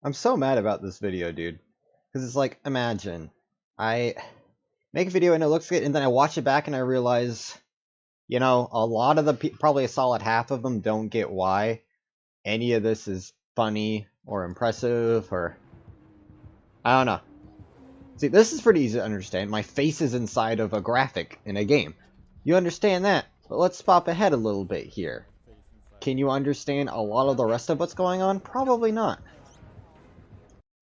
I'm so mad about this video, dude. Because it's like, imagine, I make a video and it looks good, and then I watch it back and I realize, a lot of probably a solid half of them don't get why any of this is funny or impressive or, I don't know. See, this is pretty easy to understand. My face is inside of a graphic in a game. You understand that, but let's pop ahead a little bit here. Can you understand a lot of the rest of what's going on? Probably not.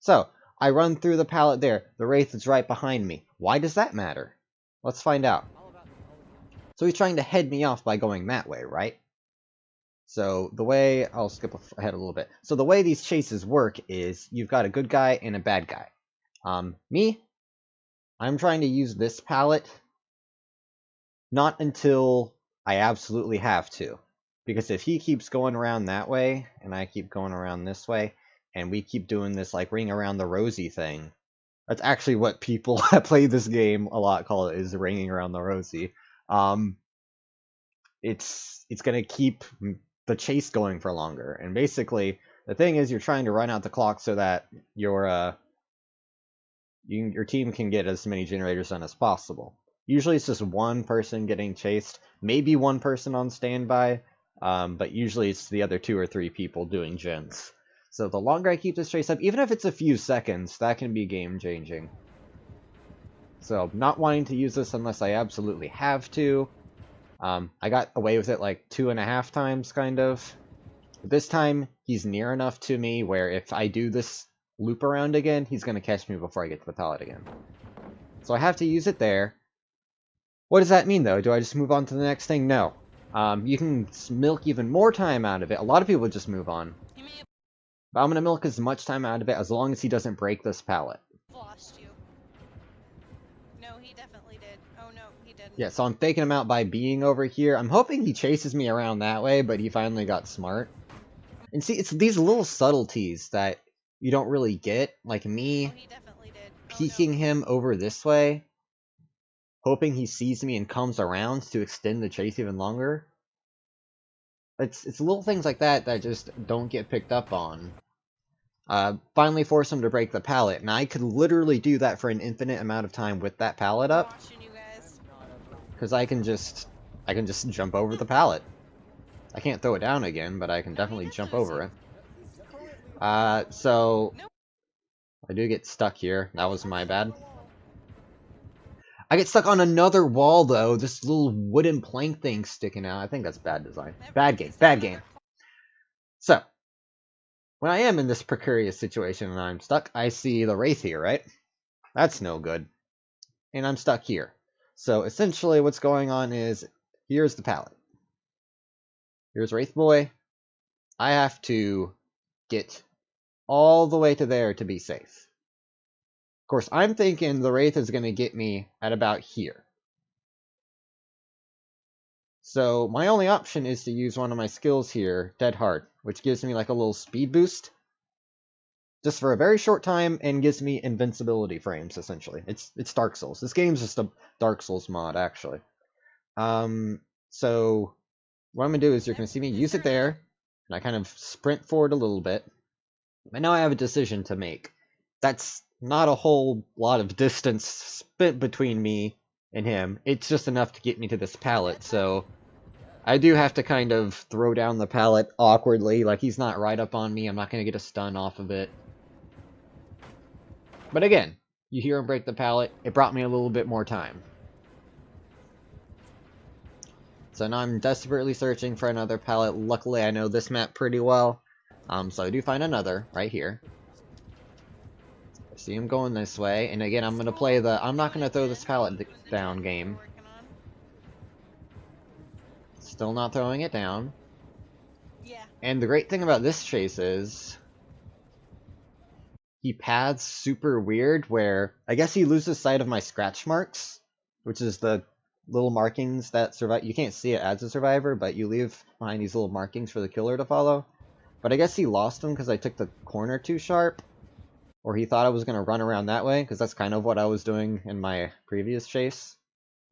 So, I run through the pallet there. The Wraith is right behind me. Why does that matter? Let's find out. So he's trying to head me off by going that way, right? So the way... I'll skip ahead a little bit. So the way these chases work is you've got a good guy and a bad guy. Me, I'm trying to use this pallet not until I absolutely have to. Because if he keeps going around that way, and I keep going around this way, and we keep doing this, like, ring around the rosy thing. That's actually what people that play this game a lot call it, is ringing around the rosy. It's gonna keep the chase going for longer. And basically, the thing is, you're trying to run out the clock so that your team can get as many generators done as possible. Usually it's just one person getting chased, maybe one person on standby, but usually it's the other 2 or 3 people doing gens. So the longer I keep this chase up, even if it's a few seconds, that can be game-changing. So, not wanting to use this unless I absolutely have to. I got away with it like 2.5 times, kind of. But this time, he's near enough to me where if I do this loop around again, he's going to catch me before I get to the pallet again. So I have to use it there. What does that mean, though? Do I just move on to the next thing? No. You can milk even more time out of it. A lot of people just move on. But I'm going to milk as much time out of it as long as he doesn't break this pallet. Lost you. No, he definitely did. Oh no, he didn't. Yeah, so I'm faking him out by being over here. I'm hoping he chases me around that way, but he finally got smart. And see, it's these little subtleties that you don't really get. Like me peeking him over this way, hoping he sees me and comes around to extend the chase even longer. It's little things like that that just don't get picked up on. Finally force him to break the pallet, and I could literally do that for an infinite amount of time with that pallet up. Because I can just jump over the pallet. I can't throw it down again, but I can definitely jump over it. So I do get stuck here. That was my bad. I get stuck on another wall, though. This little wooden plank thing sticking out. I think that's bad design. Bad game. Bad game. So, when I am in this precarious situation and I'm stuck, I see the Wraith here, right? That's no good. And I'm stuck here. So, essentially what's going on is, here's the pallet. Here's Wraith Boy. I have to get all the way to there to be safe. Of course, I'm thinking the Wraith is going to get me at about here. So my only option is to use one of my skills here, Dead Hard, which gives me like a little speed boost. Just for a very short time, and gives me invincibility frames, essentially. It's Dark Souls. This game's just a Dark Souls mod, actually. So what I'm going to do is you're going to see me use it there, and I kind of sprint forward a little bit. And now I have a decision to make. That's not a whole lot of distance spent between me and him. It's just enough to get me to this pallet, so I do have to kind of throw down the pallet awkwardly, like he's not right up on me. I'm not going to get a stun off of it. But again, you hear him break the pallet. It brought me a little bit more time. So now I'm desperately searching for another pallet. Luckily, I know this map pretty well. So I do find another right here. I see him going this way. And again, I'm going to play the I'm not going to throw this pallet down game. Still not throwing it down. Yeah. And the great thing about this chase is he paths super weird where I guess he loses sight of my scratch marks, which is the little markings that survive. You can't see it as a survivor, but you leave behind these little markings for the killer to follow. But I guess he lost them because I took the corner too sharp. Or he thought I was going to run around that way, because that's kind of what I was doing in my previous chase.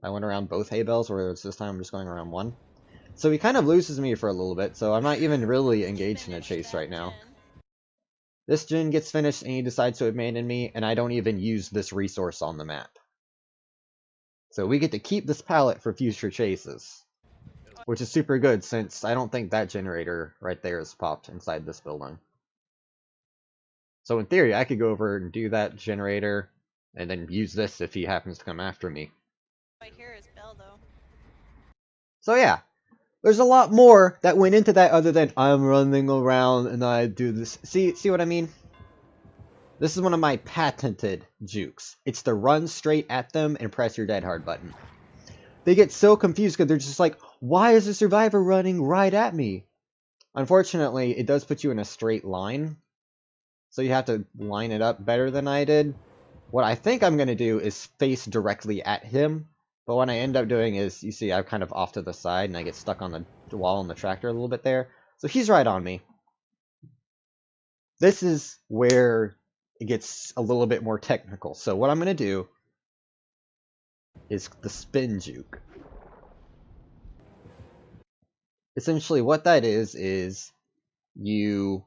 I went around both hay bales, whereas this time I'm just going around one. So he kind of loses me for a little bit, so I'm not even really engaged in a chase right now. This gen gets finished and he decides to abandon me, and I don't even use this resource on the map. So we get to keep this pallet for future chases, which is super good since I don't think that generator right there is popped inside this building. So in theory, I could go over and do that generator, and then use this if he happens to come after me. I hear his bell, though. So yeah, there's a lot more that went into that other than I'm running around and I do this. See what I mean? This is one of my patented jukes. It's to run straight at them and press your dead hard button. They get so confused because they're just like, why is the survivor running right at me? Unfortunately, it does put you in a straight line, so you have to line it up better than I did. What I think I'm going to do is face directly at him, but what I end up doing is, you see, I'm kind of off to the side and I get stuck on the wall and the tractor a little bit there. So he's right on me. This is where it gets a little bit more technical. So what I'm going to do is the spin juke. Essentially what that is you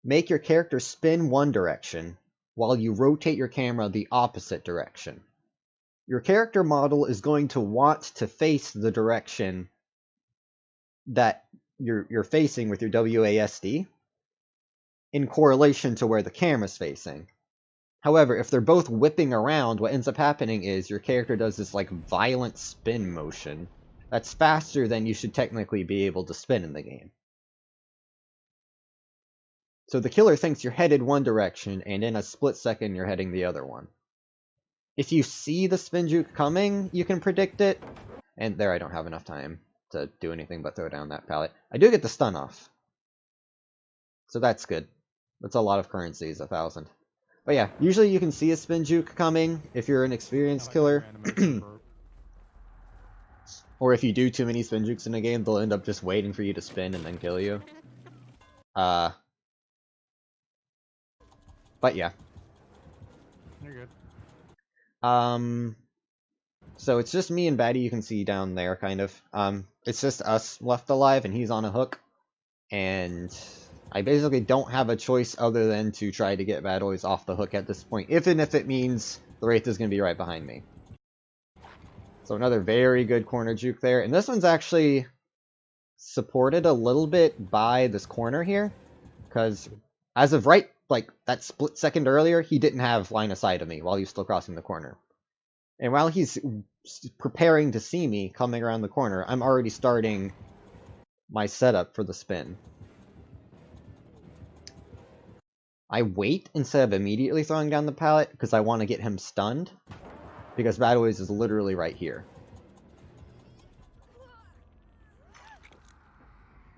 make your character spin one direction while you rotate your camera the opposite direction. Your character model is going to want to face the direction that you're facing with your WASD in correlation to where the camera's facing. However, if they're both whipping around, what ends up happening is your character does this like violent spin motion that's faster than you should technically be able to spin in the game. So the killer thinks you're headed one direction, and in a split second you're heading the other one. If you see the spin juke coming, you can predict it. And there, I don't have enough time to do anything but throw down that pallet. I do get the stun off. So that's good. That's a lot of currencies, 1,000. But yeah, usually you can see a spin juke coming if you're an experienced killer. Or if you do too many spin jukes in a game, they'll end up just waiting for you to spin and then kill you. But yeah. You're good. So it's just me and Batty you can see down there, kind of. It's just us left alive, and he's on a hook. And I basically don't have a choice other than to try to get Bad Boys off the hook at this point, even if it means the Wraith is going to be right behind me. So another very good corner juke there. And this one's actually supported a little bit by this corner here, because as of right, like, that split second earlier, he didn't have line of sight of me while he was still crossing the corner. And while he's preparing to see me coming around the corner, I'm already starting my setup for the spin. I wait instead of immediately throwing down the pallet because I want to get him stunned, because Bad Boys is literally right here.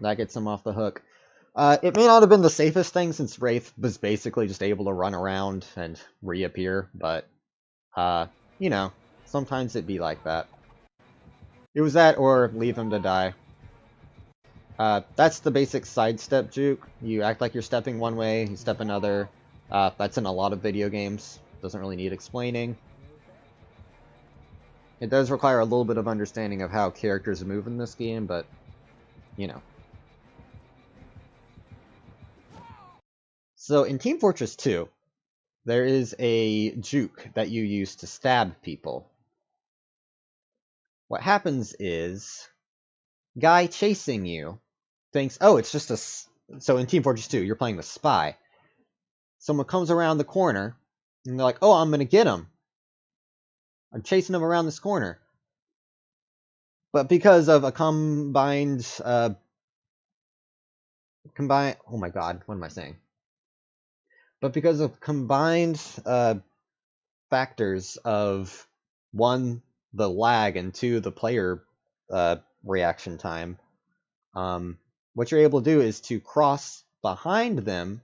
That gets him off the hook. It may not have been the safest thing since Wraith was basically just able to run around and reappear, but, you know, sometimes it'd be like that. It was that or leave him to die. That's the basic sidestep juke. You act like you're stepping one way, you step another. That's in a lot of video games. Doesn't really need explaining. It does require a little bit of understanding of how characters move in this game, but, you know. So in Team Fortress 2, there is a juke that you use to stab people. What happens is, guy chasing you thinks, oh, it's just a... So in Team Fortress 2, you're playing the spy. Someone comes around the corner, and they're like, oh, I'm going to get him. I'm chasing him around this corner. But because of a combined... oh my god, what am I saying? But because of combined factors of, one, the lag, and two, the player reaction time, what you're able to do is to cross behind them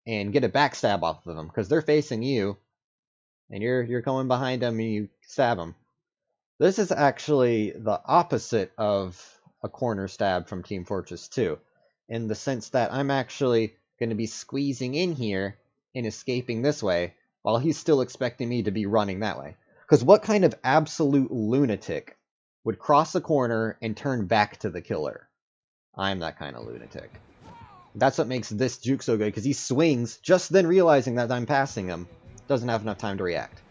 and get a backstab off of them, because they're facing you, and you're going behind them and you stab them. This is actually the opposite of a corner stab from Team Fortress 2, in the sense that I'm actually going to be squeezing in here and escaping this way, while he's still expecting me to be running that way. Because what kind of absolute lunatic would cross a corner and turn back to the killer? I'm that kind of lunatic. That's what makes this juke so good, because he swings, just then realizing that I'm passing him. Doesn't have enough time to react.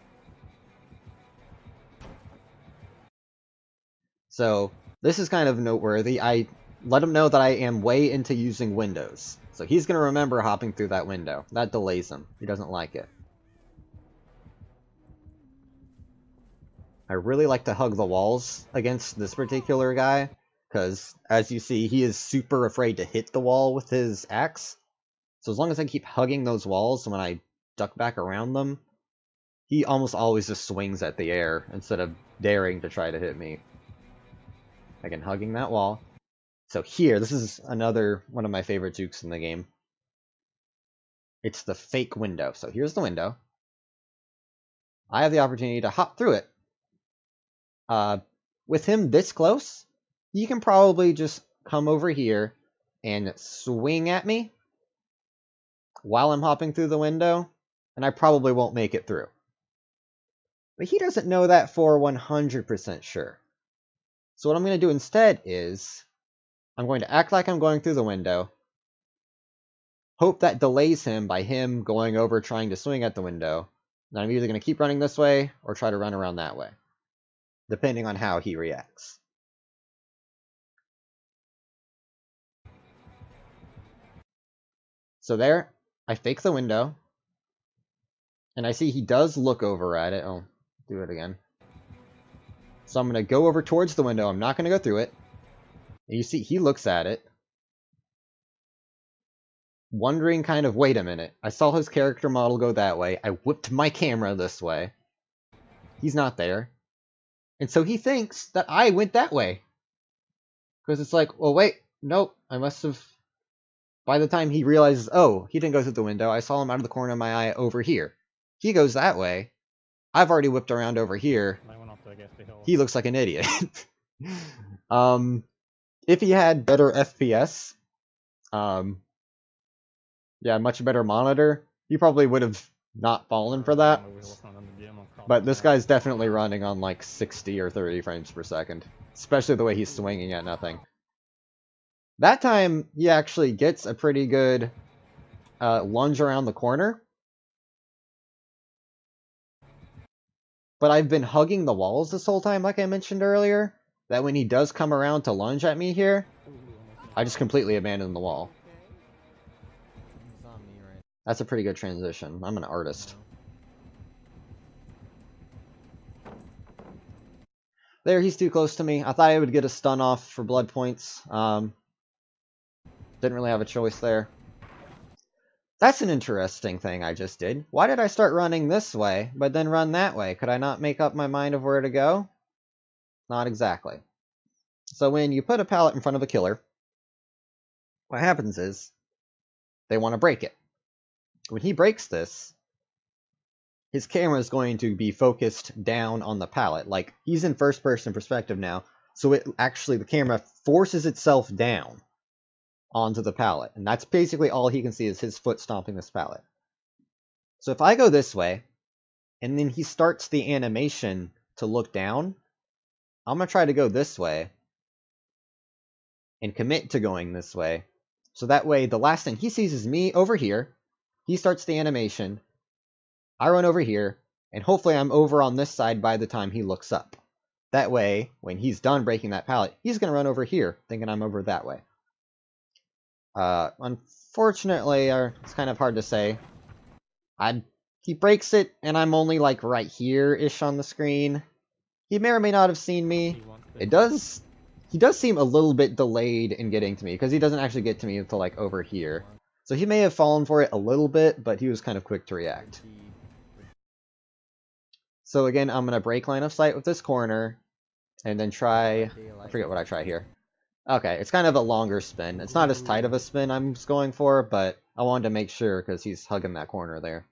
So, this is kind of noteworthy. I let him know that I am way into using windows. So he's going to remember hopping through that window. That delays him. He doesn't like it. I really like to hug the walls against this particular guy, because, as you see, he is super afraid to hit the wall with his axe. So as long as I keep hugging those walls when I duck back around them, he almost always just swings at the air instead of daring to try to hit me. Again, hugging that wall. So here, this is another one of my favorite jukes in the game. It's the fake window. So here's the window. I have the opportunity to hop through it. With him this close, you can probably just come over here and swing at me while I'm hopping through the window, and I probably won't make it through. But he doesn't know that for 100% sure. So what I'm going to do instead is, I'm going to act like I'm going through the window, hope that delays him by him going over trying to swing at the window, and I'm either going to keep running this way or try to run around that way, depending on how he reacts. So there, I fake the window, and I see he does look over at it. Oh, do it again. So I'm going to go over towards the window. I'm not going to go through it. And you see, he looks at it, wondering kind of, wait a minute. I saw his character model go that way. I whipped my camera this way. He's not there. And so he thinks that I went that way. Because it's like, well, wait, nope, I must have... By the time he realizes, oh, he didn't go through the window, I saw him out of the corner of my eye over here. He goes that way. I've already whipped around over here. He looks like an idiot. If he had better FPS, yeah, much better monitor, he probably would have not fallen for that. But this guy's definitely running on like 60 or 30 frames per second. Especially the way he's swinging at nothing. That time, he actually gets a pretty good lunge around the corner. But I've been hugging the walls this whole time, like I mentioned earlier. That when he does come around to lunge at me here, I just completely abandon the wall. That's a pretty good transition. I'm an artist. There, he's too close to me. I thought I would get a stun off for blood points. Didn't really have a choice there. That's an interesting thing I just did. Why did I start running this way, but then run that way? Could I not make up my mind of where to go? Not exactly. So when you put a pallet in front of a killer, what happens is, they want to break it. When he breaks this, his camera is going to be focused down on the pallet. Like, he's in first-person perspective now, so it actually, the camera forces itself down onto the pallet. And that's basically all he can see is his foot stomping this pallet. So if I go this way, and then he starts the animation to look down, I'm going to try to go this way, and commit to going this way. So that way, the last thing he sees is me over here. He starts the animation. I run over here, and hopefully I'm over on this side by the time he looks up. That way, when he's done breaking that pallet, he's going to run over here, thinking I'm over that way. Unfortunately, it's kind of hard to say. He breaks it, and I'm only like right here-ish on the screen. He may or may not have seen me. He does seem a little bit delayed in getting to me, because he doesn't actually get to me until like over here. So he may have fallen for it a little bit, but he was kind of quick to react. So again, I'm going to break line of sight with this corner, and then try... I forget what I try here. Okay, it's kind of a longer spin. It's not as tight of a spin I'm going for, but I wanted to make sure because he's hugging that corner there.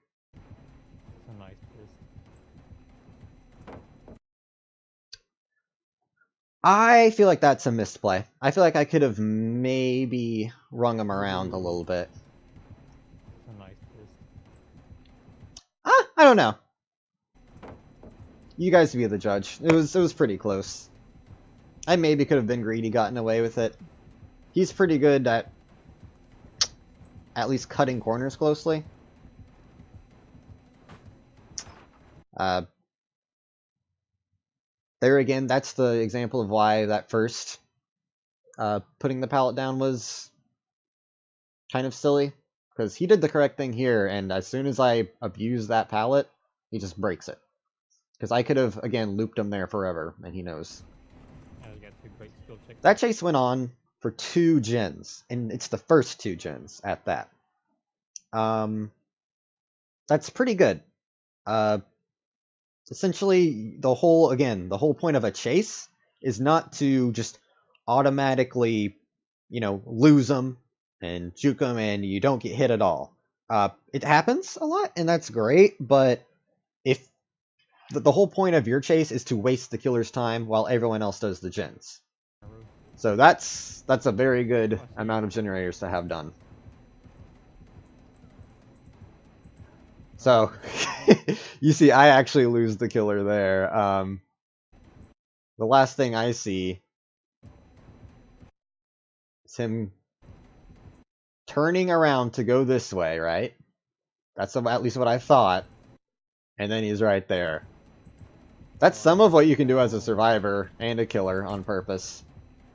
I feel like that's a misplay. I feel like I could have maybe rung him around a little bit. I don't know. You guys be the judge. It was pretty close. I maybe could have been greedy, gotten away with it. He's pretty good at at least cutting corners closely. There again, that's the example of why that first putting the pallet down was kind of silly. Because he did the correct thing here, and as soon as I abuse that pallet, he just breaks it. Because I could have, again, looped him there forever, and he knows. That chase went on for 2 gens, and it's the first 2 gens at that. That's pretty good. Essentially, the whole point of a chase is not to just automatically, lose them and juke them and you don't get hit at all. It happens a lot, and that's great, but if the whole point of your chase is to waste the killer's time while everyone else does the gens. So that's a very good amount of generators to have done. So, you see, I actually lose the killer there. The last thing I see is him turning around to go this way, right? That's at least what I thought. And then he's right there. That's some of what you can do as a survivor and a killer on purpose.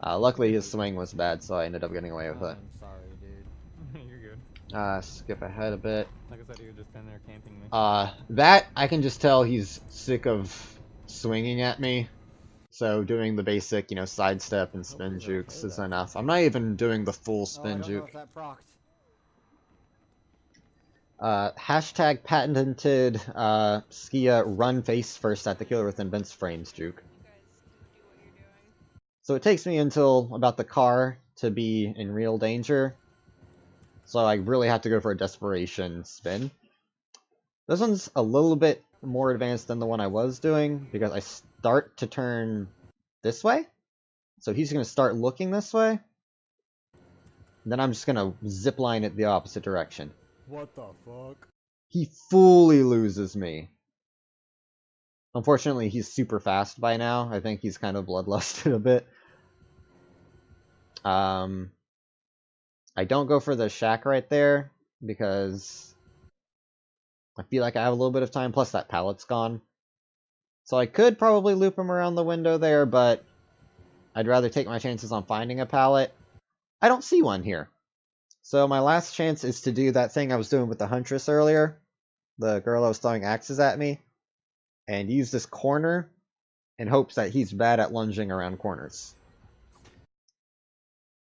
Luckily his swing was bad, so I ended up getting away with it. I'm sorry, dude. You're good. Skip ahead a bit. Like I said, he was just in there camping me. That, I can just tell he's sick of swinging at me. So doing the basic, sidestep and spin jukes is enough. I'm not even doing the full spin juke. Hashtag patented Skia run face first at the killer within Vince frames juke. You guys do what you're doing. So it takes me until about the car to be in real danger. So I really have to go for a desperation spin. This one's a little bit more advanced than the one I was doing, because I start to turn this way. So he's going to start looking this way. And then I'm just going to zipline it the opposite direction. What the fuck? He fully loses me. Unfortunately, he's super fast by now. I think he's kind of bloodlusted a bit. I don't go for the shack right there, because I feel like I have a little bit of time, plus that pallet's gone. So I could probably loop him around the window there, but I'd rather take my chances on finding a pallet. I don't see one here. So my last chance is to do that thing I was doing with the Huntress earlier. The girl that was throwing axes at me. And use this corner in hopes that he's bad at lunging around corners.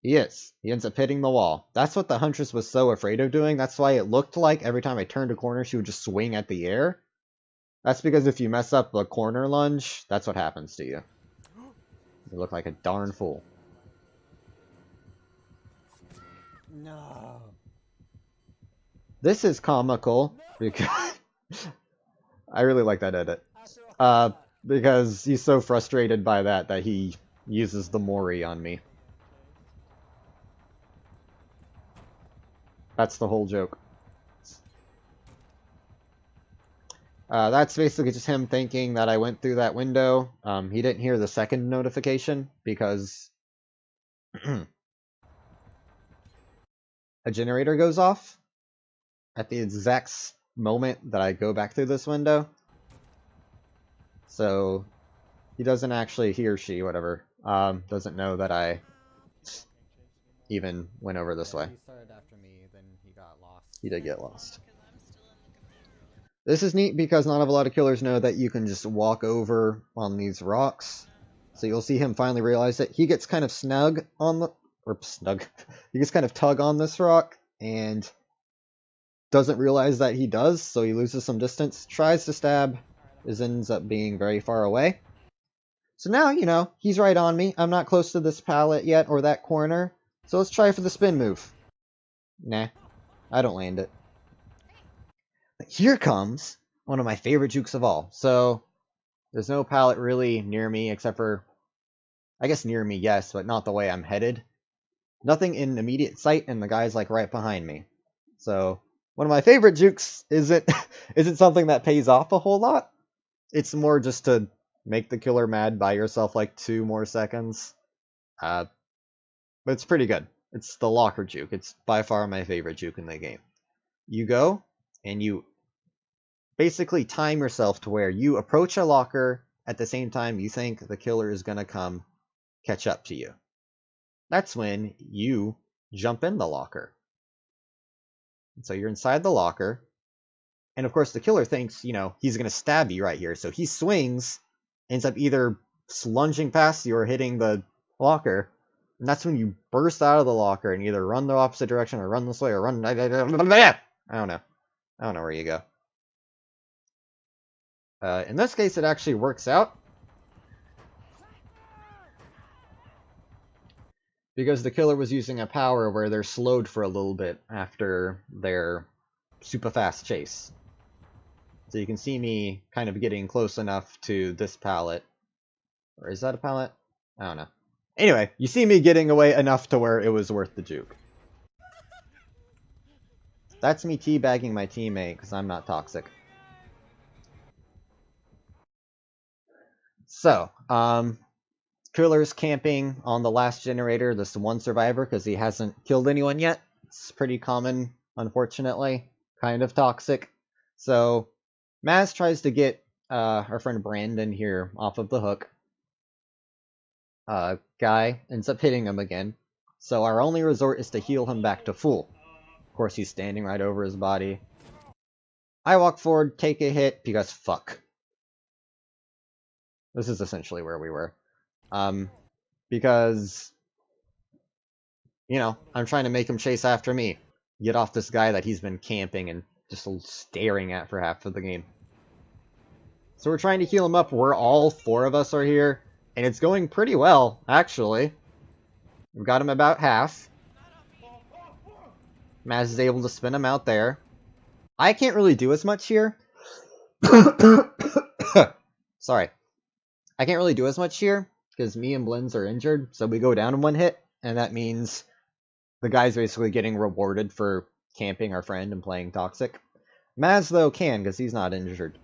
He is. He ends up hitting the wall. That's what the Huntress was so afraid of doing. That's why it looked like every time I turned a corner, she would just swing at the air. That's because if you mess up a corner lunge, that's what happens to you. You look like a darn fool. No. This is comical because I really like that edit. Because he's so frustrated by that he uses the Mori on me. That's the whole joke. That's basically just him thinking that I went through that window. He didn't hear the second notification because a generator goes off at the exact moment that I go back through this window. So he doesn't actually, he or she, whatever, doesn't know that I even went over this way. He started after me, then he got lost. He did get lost. Because I'm still in the computer. This is neat because not a lot of killers know that you can just walk over on these rocks. So you'll see him finally realize it. He gets kind of snug on the... Or snug. He gets kind of tug on this rock and doesn't realize that he does, so he loses some distance. Tries to stab, ends up being very far away. So now, he's right on me. I'm not close to this pallet yet or that corner. So let's try for the spin move. Nah, I don't land it. But here comes one of my favorite jukes of all. So there's no pallet really near me except for, I guess near me, yes, but not the way I'm headed. Nothing in immediate sight, and the guy's like right behind me. So one of my favorite jukes isn't something that pays off a whole lot. It's more just to make the killer mad by yourself like 2 more seconds. But it's pretty good. It's the locker juke. It's by far my favorite juke in the game. You go, and you basically time yourself to where you approach a locker at the same time you think the killer is going to come catch up to you. That's when you jump in the locker. And so you're inside the locker, and of course the killer thinks, you know, he's going to stab you right here. So he swings, ends up either lunging past you or hitting the locker, and that's when you burst out of the locker and either run the opposite direction or run this way or run... I don't know. I don't know where you go. In this case, it actually works out, because the killer was using a power where they're slowed for a little bit after their super fast chase. So you can see me kind of getting close enough to this pallet. Or is that a pallet? I don't know. Anyway, you see me getting away enough to where it was worth the juke. That's me teabagging my teammate, because I'm not toxic. So, killer's camping on the last generator, this one survivor, because he hasn't killed anyone yet. It's pretty common, unfortunately. Kind of toxic. So, Maz tries to get our friend Brandon here off of the hook. Guy ends up hitting him again. So our only resort is to heal him back to full. Of course, he's standing right over his body. I walk forward, take a hit, because fuck. This is essentially where we were. Because, you know, I'm trying to make him chase after me. Get off this guy that he's been camping and just staring at for half of the game. So we're trying to heal him up. We're all four of us are here. And it's going pretty well, actually. We've got him about half. Maz is able to spin him out there. I can't really do as much here. Sorry. I can't really do as much here, because me and Blins are injured, so we go down in one hit, and that means the guy's basically getting rewarded for camping our friend and playing toxic. Maz, though, can, because he's not injured.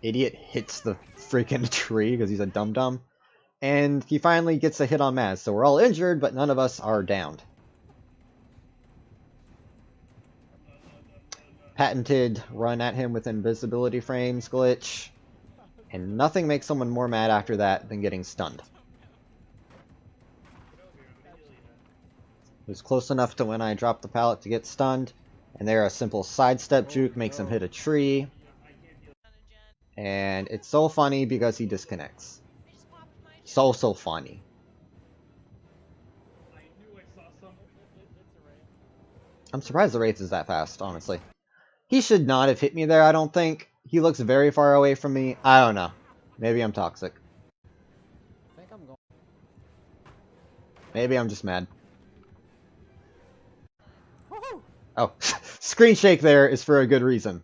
Idiot hits the freaking tree, because he's a dum-dum. And he finally gets a hit on Maz, so we're all injured, but none of us are downed. Patented run at him with invisibility frames glitch. And nothing makes someone more mad after that than getting stunned. It was close enough to when I dropped the pallet to get stunned. And there a simple sidestep juke makes him hit a tree. And it's so funny because he disconnects. So funny. I'm surprised the Wraith is that fast, honestly. He should not have hit me there, I don't think. He looks very far away from me. I don't know. Maybe I'm toxic. Maybe I'm just mad. Oh, screen shake there is for a good reason.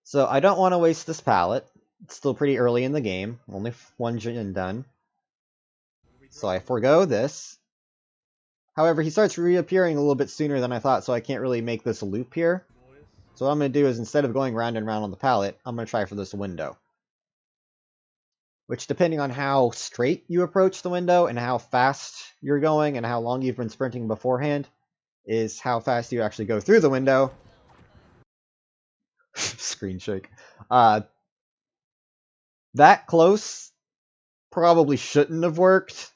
So I don't want to waste this pallet. It's still pretty early in the game. Only one gen done. So I forego this. However, he starts reappearing a little bit sooner than I thought, so I can't really make this loop here. So what I'm going to do is, instead of going round and round on the pallet, I'm going to try for this window. Which, depending on how straight you approach the window, and how fast you're going, and how long you've been sprinting beforehand, is how fast you actually go through the window. Screen shake. That close probably shouldn't have worked.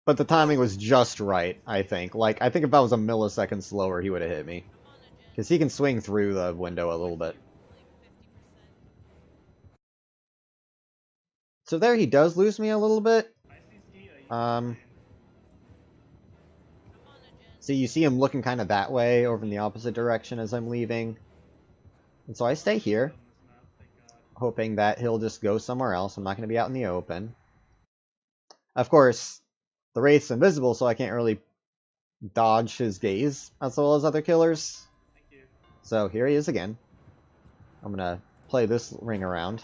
But the timing was just right, I think. Like, I think if I was a millisecond slower, he would have hit me. Because he can swing through the window a little bit. So there he does lose me a little bit. So you see him looking kind of that way, over in the opposite direction as I'm leaving. And so I stay here, hoping that he'll just go somewhere else. I'm not going to be out in the open. Of course, the Wraith's invisible, so I can't really dodge his gaze as well as other killers. So here he is again. I'm going to play this ring around.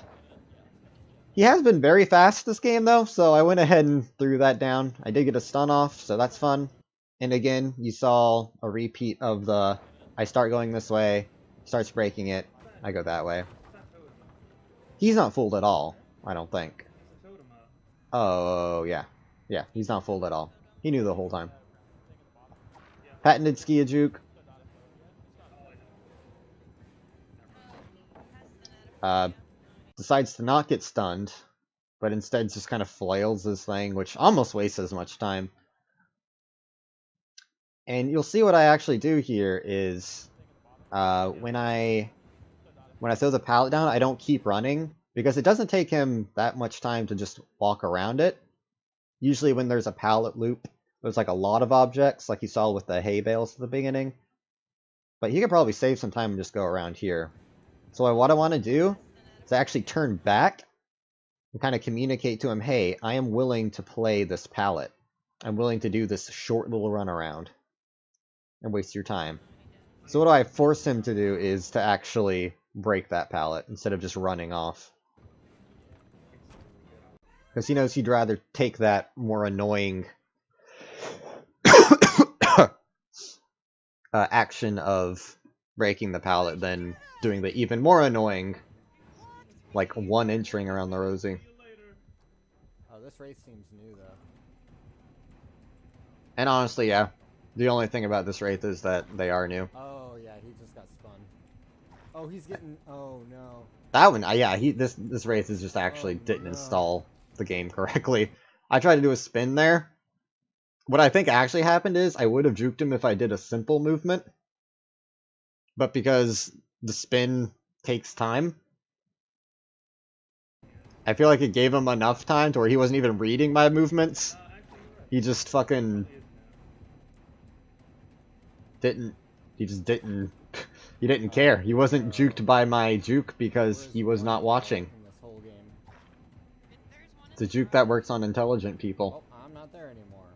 He has been very fast this game, though, so I went ahead and threw that down. I did get a stun off, so that's fun. And again, you saw a repeat of the, I start going this way, starts breaking it, I go that way. He's not fooled at all, I don't think. Oh, yeah. Yeah, he's not fooled at all. He knew the whole time. Patented Skiabutt. Decides to not get stunned, but instead just kind of flails this thing, which almost wastes as much time. And you'll see what I actually do here is when I throw the pallet down, I don't keep running, because it doesn't take him that much time to just walk around it. Usually when there's a pallet loop, there's like a lot of objects, like you saw with the hay bales at the beginning. But he could probably save some time and just go around here. So what I want to do is actually turn back and kind of communicate to him, hey, I am willing to play this pallet. I'm willing to do this short little run around and waste your time. So what I force him to do is to actually break that pallet instead of just running off. Because he knows he'd rather take that more annoying action of breaking the pallet than doing the even more annoying, like, one-inch ring around the Rosie. Oh, this race seems new, though. And honestly, yeah. The only thing about this wraith is that they are new. Oh, yeah, he just got spun. Oh, he's getting... Oh, no. That one, yeah, this wraith is just actually didn't install the game correctly. I tried to do a spin there. What I think actually happened is I would have juked him if I did a simple movement. But because the spin takes time, I feel like it gave him enough time to where he wasn't even reading my movements. He just fucking... He didn't care. He wasn't juked by my juke because he was not watching. It's a juke that works on intelligent people. Oh, I'm not there anymore.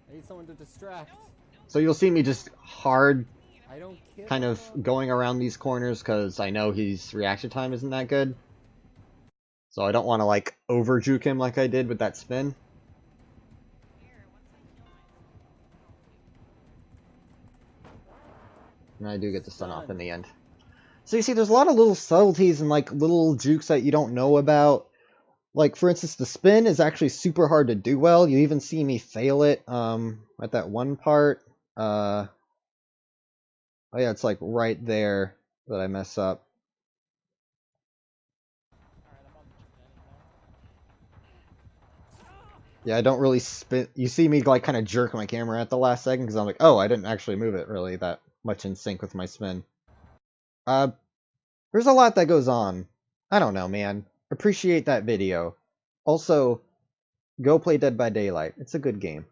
I need someone to distract. So you'll see me just hard I don't care. kind of going around these corners because I know his reaction time isn't that good. So I don't want to like over juke him like I did with that spin. And I do get the stun off in the end. So you see, there's a lot of little subtleties and like little jukes that you don't know about. Like, for instance, the spin is actually super hard to do well. You even see me fail it at that one part. Oh yeah, it's like right there that I mess up. Yeah, I don't really spin. You see me like kind of jerk my camera at the last second because I'm like, oh, I didn't actually move it really that much in sync with my spin. There's a lot that goes on. I don't know, man. Appreciate that video. Also, go play Dead by Daylight. It's a good game.